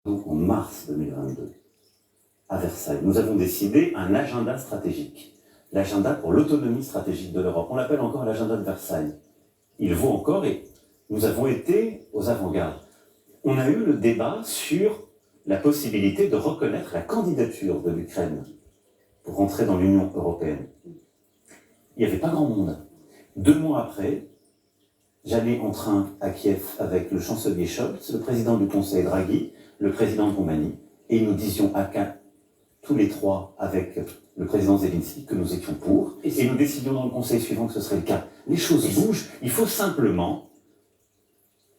En mars 2022, à Versailles, nous avons décidé un agenda stratégique, l'agenda pour l'autonomie stratégique de l'Europe. On l'appelle encore l'agenda de Versailles. Il vaut encore et nous avons été aux avant-gardes. On a eu le débat sur la possibilité de reconnaître la candidature de l'Ukraine pour rentrer dans l'Union européenne. Il n'y avait pas grand monde. 2 mois après, j'allais en train à Kiev avec le chancelier Scholz, le président du Conseil Draghi, le président de Roumanie, et nous disions à tous les trois avec le président Zelensky que nous étions pour, et nous décidions dans le Conseil suivant que ce serait le cas. Les choses bougent, il faut simplement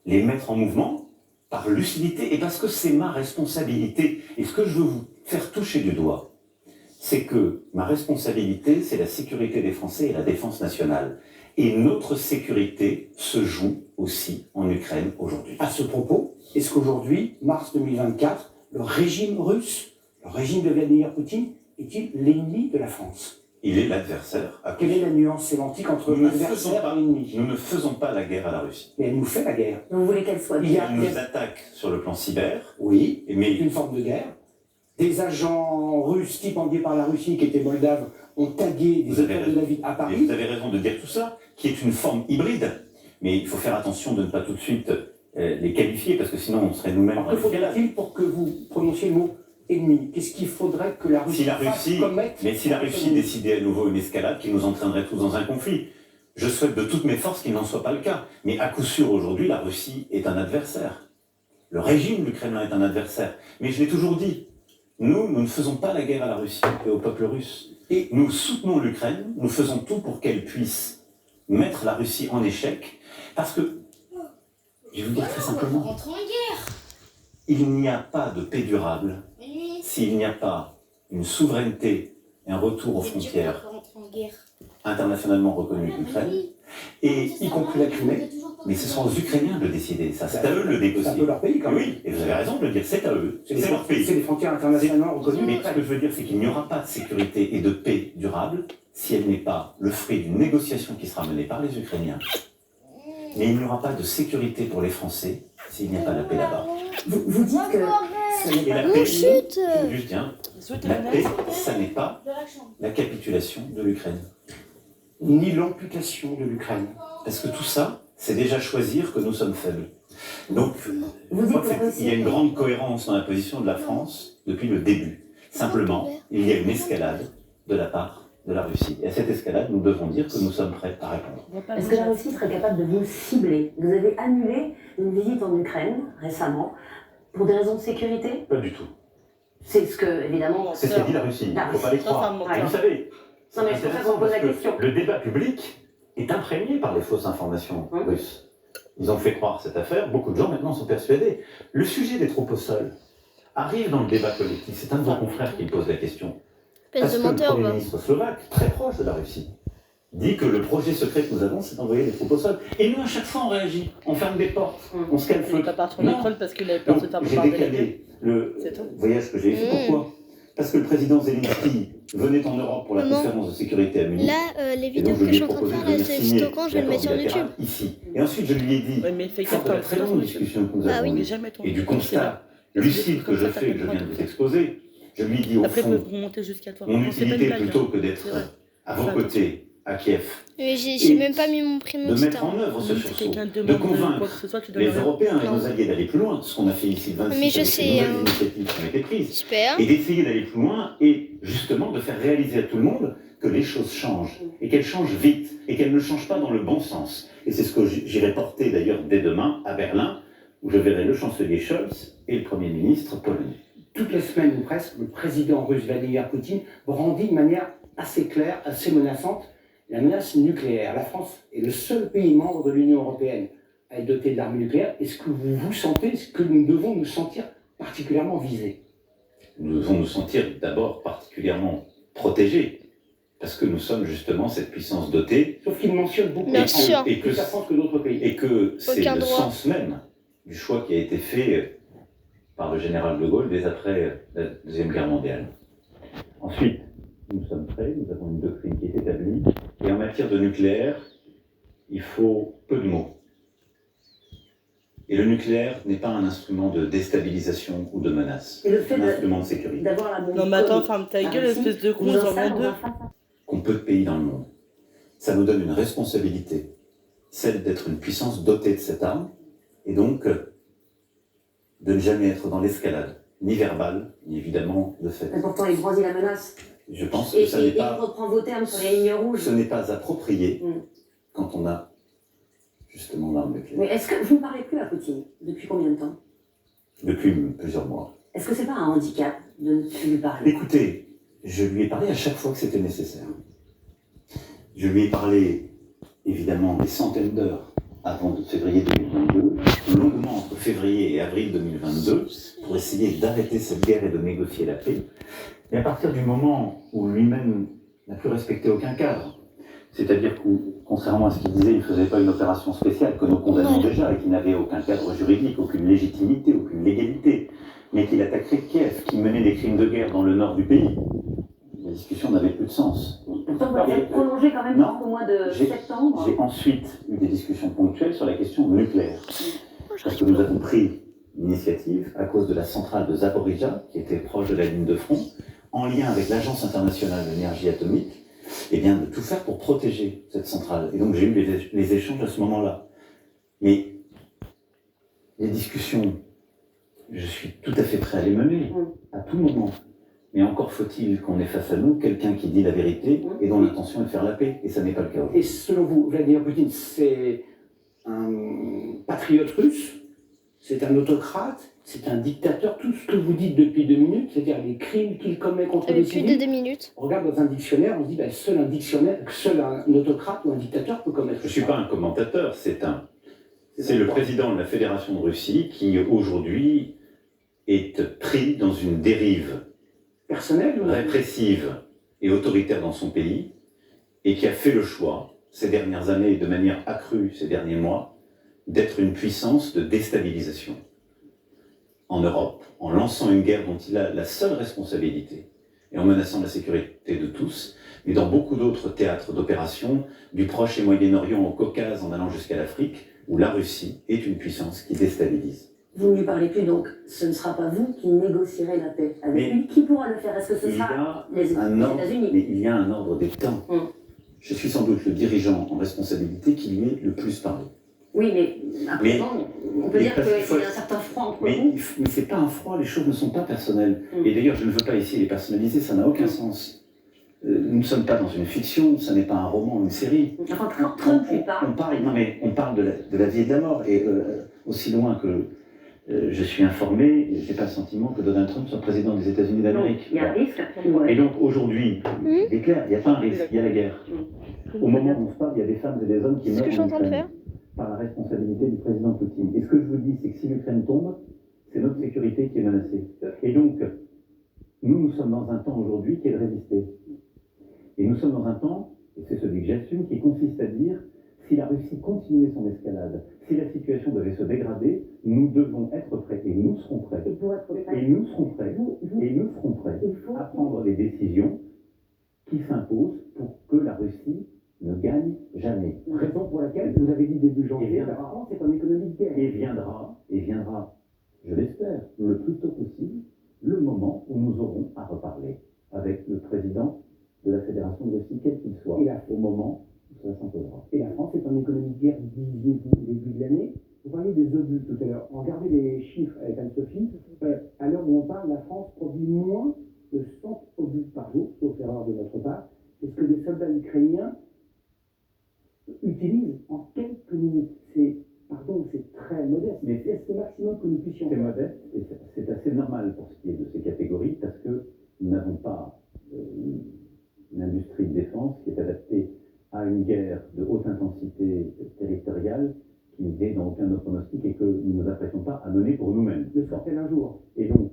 les mettre en mouvement par lucidité, et parce que c'est ma responsabilité. Et ce que je veux vous faire toucher du doigt, c'est que ma responsabilité, c'est la sécurité des Français et la défense nationale. Et notre sécurité se joue aussi en Ukraine aujourd'hui. À ce propos, est-ce qu'aujourd'hui, mars 2024, le régime russe, le régime de Vladimir Poutine, est-il l'ennemi de la France? Il est l'adversaire. Quelle est la nuance sémantique entre l'adversaire et l'ennemi? Nous ne faisons pas la guerre à la Russie. Mais elle nous fait la guerre. Vous voulez qu'elle soit Il nous attaque sur le plan cyber. Oui, mais une forme de guerre. Des agents russes stipendiés par la Russie qui étaient moldaves ont tagué des hôtels de David à Paris. Et vous avez raison de dire tout ça, qui est une forme hybride. Mais il faut faire attention de ne pas tout de suite les qualifier, parce que sinon on serait nous-mêmes... Que faudrait-il pour que vous prononciez le mot ennemi? Qu'est-ce qu'il faudrait que la Russie commette? Mais si la Russie décidait à nouveau une escalade qui nous entraînerait tous dans un conflit, je souhaite de toutes mes forces qu'il n'en soit pas le cas. Mais à coup sûr, aujourd'hui, la Russie est un adversaire. Le régime du Kremlin est un adversaire. Mais je l'ai toujours dit, nous ne faisons pas la guerre à la Russie et au peuple russe. Et nous soutenons l'Ukraine, nous faisons tout pour qu'elle puisse mettre la Russie en échec, parce que, je vais vous dire très simplement, il n'y a pas de paix durable s'il n'y a pas une souveraineté et un retour aux frontières internationalement reconnues de l'Ukraine, et y compris la Crimée. Mais ce sont aux Ukrainiens de décider, ça. C'est à eux de le négocier. C'est un peu leur pays, quand même. Oui, et vous avez raison de le dire, c'est à eux. C'est leur pays. C'est les frontières internationalement reconnues. Mais ce que je veux dire, c'est qu'il n'y aura pas de sécurité et de paix durable si elle n'est pas le fruit d'une négociation qui sera menée par les Ukrainiens. Mais il n'y aura pas de sécurité pour les Français s'il n'y a pas de paix là-bas. Vous dites que ce n'est pas... La paix, la paix, ça n'est pas la capitulation de l'Ukraine. Ni l'amputation de l'Ukraine. Parce que tout ça, c'est déjà choisir que nous sommes faibles. Donc, vous dites il y a une grande cohérence dans la position de la France depuis le début. Simplement, il y a une escalade de la part de la Russie. Et à cette escalade, nous devons dire que nous sommes prêts à répondre. Est-ce que la Russie serait capable de vous cibler? Vous avez annulé une visite en Ukraine récemment pour des raisons de sécurité? Pas du tout. C'est ce que, évidemment... C'est ce qu'a dit la Russie. Il ne faut pas les croire. Et vous savez, non, mais c'est pour ça qu'on pose la question. Le débat public est imprégné par les fausses informations russes. Ils ont fait croire cette affaire, beaucoup de gens maintenant sont persuadés. Le sujet des troupes au sol arrive dans le débat collectif, c'est un de vos confrères qui me pose la question. Parce que le Premier ministre slovaque, très proche de la Russie, dit que le projet secret que nous avons, c'est d'envoyer des troupes au sol. Et nous, à chaque fois, on réagit, on ferme des portes, on se calme. Il n'est pas parti Macron parce qu'il avait peur de se faire bombarder. J'ai décalé le voyage que j'ai fait. Pourquoi? Parce que le président Zelensky venait en Europe pour la conférence de sécurité à Munich. Là, les vidéos que je suis en train de faire, là, c'est juste au camp, je vais le mettre sur YouTube. Ici. Et ensuite, je lui ai dit, fort de la très longue discussion que nous avons eue, et du constat lucide que je fais, que je viens de vous exposer, je lui ai dit, au fond, mon utilité, plutôt que d'être à vos côtés, à Kiev, Mais j'ai même pas mis mon prénom, de mettre en œuvre ce sursaut, de convaincre les Européens et nos alliés d'aller plus loin, ce qu'on a fait ici le 26 Mais je avec sais, les nouvelles initiatives qui ont été prises, Super. et d'essayer d'aller plus loin et justement de faire réaliser à tout le monde que les choses changent, et qu'elles changent vite, et qu'elles ne changent pas dans le bon sens. Et c'est ce que j'irai porter d'ailleurs dès demain à Berlin, où je verrai le chancelier Scholz et le Premier ministre polonais. Toutes les semaines ou presque, le président russe Vladimir Poutine brandit de manière assez claire, assez menaçante, la menace nucléaire. La France est le seul pays membre de l'Union européenne à être doté de l'arme nucléaire. Est-ce que vous vous sentez, est-ce que nous devons nous sentir particulièrement visés? Nous devons nous sentir d'abord particulièrement protégés, parce que nous sommes justement cette puissance dotée. Sauf qu'il mentionne beaucoup Bien sûr. et que ça France que d'autres pays. Et que c'est le sens même du choix qui a été fait par le général de Gaulle dès après la Deuxième Guerre mondiale. Ensuite, nous sommes prêts, nous avons une doctrine qui est établie, et en matière de nucléaire, il faut peu de mots Et le nucléaire n'est pas un instrument de déstabilisation ou de menace. Et le fait un instrument de sécurité. d'avoir la bombe Non mais attends, atomique ferme ta à gueule, Russie, espèce de con, nous j'en installe vends dans deux. un face- Qu'ont peu de pays dans le monde. Ça nous donne une responsabilité, celle d'être une puissance dotée de cette arme, et donc de ne jamais être dans l'escalade, ni verbale, ni évidemment de fait. Et pourtant, il grandit la menace. Je pense Et, que ça et n'est il pas, reprend vos termes sur les lignes rouges. ce n'est pas approprié Mm. quand on a justement l'arme nucléaire. Mais est-ce que vous ne parlez plus à Poutine? Depuis combien de temps? Depuis plusieurs mois. Est-ce que c'est pas un handicap de ne plus lui parler? Écoutez, je lui ai parlé à chaque fois que c'était nécessaire. Je lui ai parlé, évidemment, des centaines d'heures avant de février 2022, longuement entre février et avril 2022, pour essayer d'arrêter cette guerre et de négocier la paix. Et à partir du moment où lui-même n'a plus respecté aucun cadre, c'est-à-dire que, contrairement à ce qu'il disait, il ne faisait pas une opération spéciale que nous condamnons déjà et qui n'avait aucun cadre juridique, aucune légitimité, aucune légalité, mais qu'il attaquerait Kiev, qui menait des crimes de guerre dans le nord du pays. La discussion n'avait plus de sens. Pourtant, vous l'avez prolongé quand même Non. jusqu'au mois de J'ai- septembre. J'ai ensuite eu des discussions ponctuelles sur la question nucléaire. Parce que nous avons pris l'initiative à cause de la centrale de Zaporizhzhia, qui était proche de la ligne de front, en lien avec l'Agence internationale de l'énergie atomique, et bien de tout faire pour protéger cette centrale. Et donc j'ai eu les échanges à ce moment-là. Mais les discussions, je suis tout à fait prêt à les mener, à tout moment. Mais encore faut-il qu'on ait face à nous quelqu'un qui dit la vérité et dont l'intention est de faire la paix. Et ça n'est pas le cas aujourd'hui. Et selon vous, Vladimir Poutine, c'est un patriote russe, c'est un autocrate, c'est un dictateur, tout ce que vous dites depuis 2 minutes, c'est-à-dire les crimes qu'il commet contre les Avec plus de civils. 2 minutes. On regarde dans un dictionnaire, on se dit ben, seul un autocrate ou un dictateur peut commettre Je ne suis pas un commentateur, c'est le président de la Fédération de Russie qui aujourd'hui est pris dans une dérive personnel ou répressive et autoritaire dans son pays et qui a fait le choix, ces dernières années et de manière accrue ces derniers mois, d'être une puissance de déstabilisation en Europe, en lançant une guerre dont il a la seule responsabilité et en menaçant la sécurité de tous, mais dans beaucoup d'autres théâtres d'opération, du Proche et Moyen-Orient au Caucase en allant jusqu'à l'Afrique, où la Russie est une puissance qui déstabilise. Vous ne lui parlez plus, donc ce ne sera pas vous qui négocierez la paix avec Mais lui. Qui pourra le faire? Est-ce que ce Il y sera a les un ordre, États-Unis? mais il y a un ordre des temps. Je suis sans doute le dirigeant en responsabilité qui lui est le plus parlé. Oui, mais à Mais- présent, on peut mais dire parce qu'il qu'il faut- y a un certain froid entre Mais, vous. mais c'est pas un froid, les choses ne sont pas personnelles. Et d'ailleurs, je ne veux pas ici les personnaliser, ça n'a aucun sens. Nous ne sommes pas dans une fiction, ça n'est pas un roman ou une série. Enfin, Trump lui parle. On parle de la vie et de la mort. Et aussi loin que je suis informé, je n'ai pas le sentiment que Donald Trump soit président des États-Unis Non, d'Amérique. il y a un risque. Et donc aujourd'hui, il est clair, il n'y a pas un risque, il y a la guerre. Au moment où on se parle, il y a des femmes et des hommes qui C'est ce meurent que je suis en train de Ukraine faire. par la responsabilité du président Poutine. Et ce que je vous dis, c'est que si l'Ukraine tombe, c'est notre sécurité qui est menacée. Et donc, nous sommes dans un temps aujourd'hui qui est de résister. Et nous sommes dans un temps, et c'est celui que j'assume, qui consiste à dire, si la Russie continuait son escalade, si la situation devait se dégrader, nous devons être prêts, et nous serons prêts. Et pour être prêt, Et nous serons prêts, et nous serons prêts il faut à prendre les décisions qui s'imposent pour que la Russie ne gagne jamais. raison pour laquelle vous avez dit début janvier, Et la France est en économie de guerre. Et viendra, je l'espère, le plus tôt possible, le moment où nous aurons à reparler avec le président de la Fédération de Russie, quel qu'il soit, au moment où cela s'imposera. Et la France est en économie de guerre, disiez-vous, au début de l'année. Vous parliez des obus tout à l'heure. Regardez les chiffres avec Anne-Sophie. À l'heure où on parle, la France produit moins de 100 obus par jour, sauf erreur de notre part. C'est ce que des soldats ukrainiens utilisent en quelques minutes. C'est très modeste, mais c'est le maximum que nous puissions C'est faire. modeste, et c'est assez normal pour ce qui est de ces catégories, parce que nous n'avons pas une industrie de défense qui est adaptée à une guerre de haute intensité territoriale qui n'est dans aucun de nos pronostics et que nous ne nous apprêtons pas à mener pour nous-mêmes. Le sortait un jour. Et donc,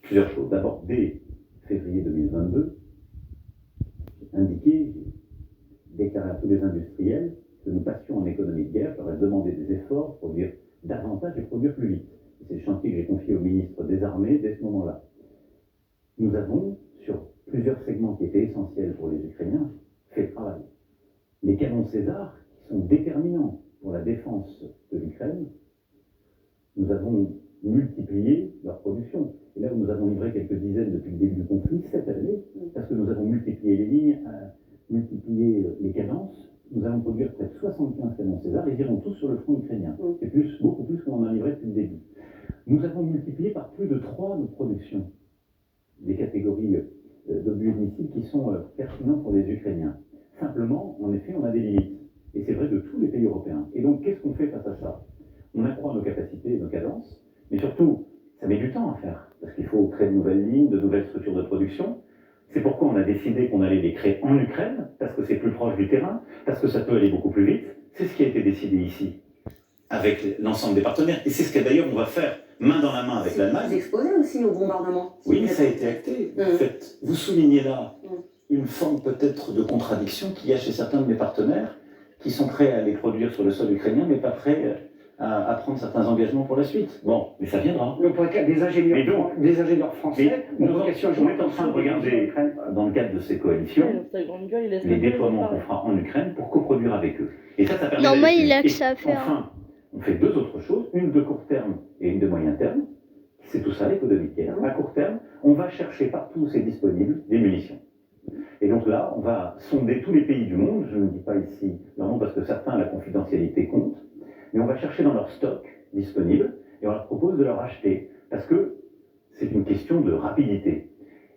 plusieurs choses. D'abord, dès février 2022, j'ai indiqué, j'ai déclaré à tous les industriels que nous passions en économie de guerre, j'aurais demandé des efforts pour produire davantage et produire plus vite. Et c'est le chantier que j'ai confié au ministre des Armées dès ce moment-là. Nous avons, sur plusieurs segments qui étaient essentiels pour les Ukrainiens, fait le travail. Les canons César, qui sont déterminants pour la défense de l'Ukraine, nous avons multiplié leur production. Et là où nous avons livré quelques dizaines depuis le début du conflit, cette année, parce que nous avons multiplié les lignes, multiplié les cadences, nous allons produire près de 75 canons César, ils iront tous sur le front ukrainien. C'est plus, beaucoup plus qu'on en a livré depuis le début. Nous avons multiplié par plus de 3 nos productions des catégories d'obus de missiles qui sont pertinents pour les Ukrainiens. Simplement, en effet, on a des limites. Et c'est vrai de tous les pays européens. Et donc, qu'est-ce qu'on fait face à ça? On accroît nos capacités et nos cadences, mais surtout, ça met du temps à faire, parce qu'il faut créer de nouvelles lignes, de nouvelles structures de production. C'est pourquoi on a décidé qu'on allait les créer en Ukraine, parce que c'est plus proche du terrain, parce que ça peut aller beaucoup plus vite. C'est ce qui a été décidé ici, avec l'ensemble des partenaires. Et c'est ce que d'ailleurs on va faire main dans la main avec l'Allemagne. Vous exposez aussi au bombardement. Oui, mais ça a été acté. En fait, vous soulignez là une forme peut-être de contradiction qu'il y a chez certains de mes partenaires qui sont prêts à les produire sur le sol ukrainien, mais pas prêts à prendre certains engagements pour la suite. Bon, mais ça viendra. Donc, pour des ingénieurs français, on est en train de regarder, dans le cadre de ces coalitions, les déploiements qu'on fera en Ukraine pour coproduire avec eux. Et ça permet Non, moi, il a que ça à faire. Enfin, on fait 2 autres choses, une de court terme et une de moyen terme. C'est tout ça l'économie de guerre. À court terme, on va chercher partout où c'est disponible des munitions. Et donc là, on va sonder tous les pays du monde, je ne dis pas ici leur nom parce que certains, la confidentialité compte, mais on va chercher dans leur stock disponible et on leur propose de leur acheter parce que c'est une question de rapidité.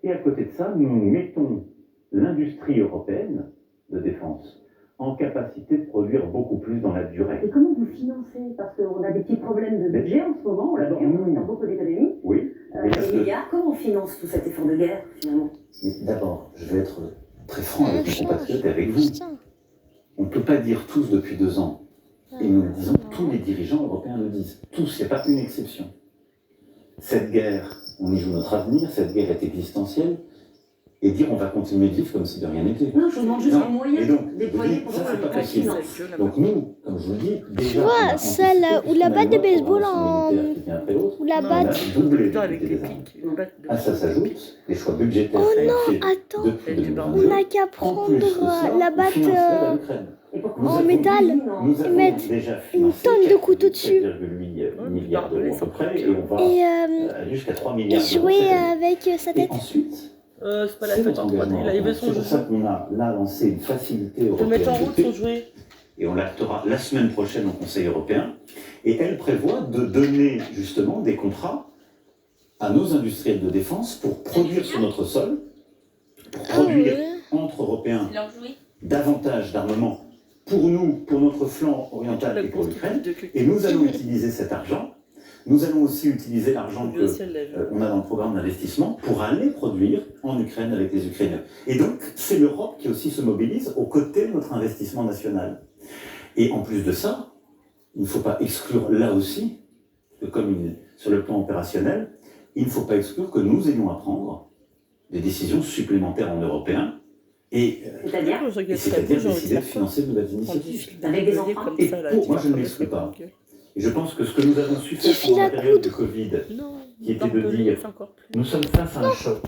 Et à côté de ça, nous mettons l'industrie européenne de défense en capacité de produire beaucoup plus dans la durée. Et comment vous financez? Parce qu'on a des petits problèmes de budget en ce moment, on l'a vu, on a beaucoup d'économies. Oui. Comment on finance tout cet effort de guerre, finalement? D'abord, je vais être très franc avec mes compatriotes et avec vous. On ne peut pas dire tous depuis 2 ans, et nous le disons, tous les dirigeants européens le disent, tous, il n'y a pas une exception. Cette guerre, on y joue notre avenir, cette guerre est existentielle, et dire on va continuer de vivre comme si de rien n'était. Non, je vous demande juste les moyens déployés pour ça, c'est pas possible. Donc nous, comme je vous le dis, déjà, Tu vois, celle ou la batte de baseball ou la batte. À ça s'ajoute des choix budgétaires. Oh non, attends, on n'a qu'à prendre la batte en métal et mettre une tonne de couteaux dessus. 7,8 milliards d'euros à peu près, et on va jusqu'à 3 milliards Et d'euros. jouer avec sa tête. Et ensuite, c'est pas la fête en 3D, il a levé son c'est jeu. pour ça qu'on a là lancé une facilité Je vais mettre en route européenne. son jouet. Et on l'actera la semaine prochaine au Conseil européen. Et elle prévoit de donner justement des contrats à nos industriels de défense pour produire sur notre sol, pour produire entre Européens davantage d'armements pour nous, pour notre flanc oriental et pour l'Ukraine. Et nous allons utiliser cet argent. Nous allons aussi utiliser l'argent qu'on a dans le programme d'investissement pour aller produire en Ukraine avec les Ukrainiens. Et donc, c'est l'Europe qui aussi se mobilise aux côtés de notre investissement national. Et en plus de ça, il ne faut pas exclure là aussi, que comme sur le plan opérationnel, il ne faut pas exclure que nous ayons à prendre des décisions supplémentaires en européen C'est-à-dire décider de financer de nouvelles initiatives. Avec des emprunts. Et pour moi, je ne l'exclus pas. Et je pense que ce que nous avons su faire pendant la période du Covid, qui était de dire, nous sommes face à un choc